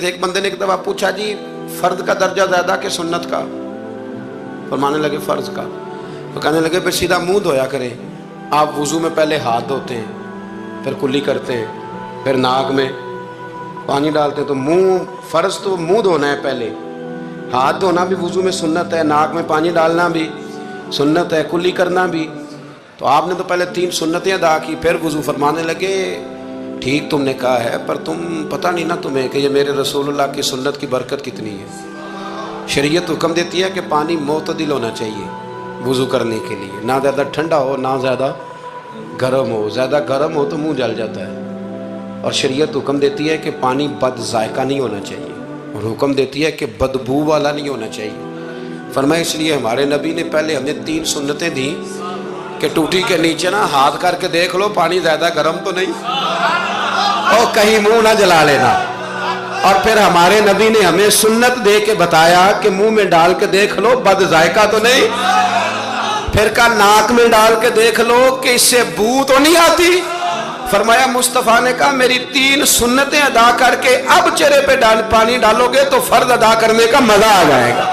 एक बंदे ने एक दफा पूछा, जी फर्द का दर्जा ज्यादा कि सुन्नत का? फरमाने लगे फर्ज का। तो कहने लगे फिर सीधा मुंह धोया करें। आप वुजू में पहले हाथ धोते हैं, फिर कुल्ली करते हैं, फिर नाक में पानी डालते हैं। तो मुंह, फर्ज तो मुंह धोना है पहले, हाथ धोना भी वुजू में सुन्नत है, नाक में पानी डालना भी सुन्नत है, कुल्ली करना भी। तो आपने तो पहले 3 सुन्नतें अदा की, फिर वुजू। फरमाने लगे ठीक तुमने कहा है, पर तुम पता नहीं ना तुम्हें कि ये मेरे रसूलुल्लाह की सुन्नत की बरकत कितनी है। शरीयत हुक्म देती है कि पानी मोतदिल होना चाहिए वुजू करने के लिए, ना ज़्यादा ठंडा हो ना ज़्यादा गर्म हो। ज़्यादा गर्म हो तो मुंह जल जाता है। और शरीयत हुक्म देती है कि पानी बद जायका नहीं होना चाहिए, और हुक्म देती है कि बदबू वाला नहीं होना चाहिए। फरमाया इसलिए हमारे नबी ने पहले हमें 3 सुन्नतें दी कि टूटी के नीचे ना हाथ करके देख लो पानी ज़्यादा गर्म तो नहीं, और कहीं मुंह ना जला लेना। और फिर हमारे नबी ने हमें सुन्नत दे के बताया कि मुंह में डाल के देख लो बद जायका तो नहीं। फिर का नाक में डाल के देख लो कि इससे बू तो नहीं आती। फरमाया मुस्तफ़ा ने कहा मेरी 3 सुन्नतें अदा करके अब चेहरे पे पानी डालोगे तो फर्ज अदा करने का मजा आ जाएगा।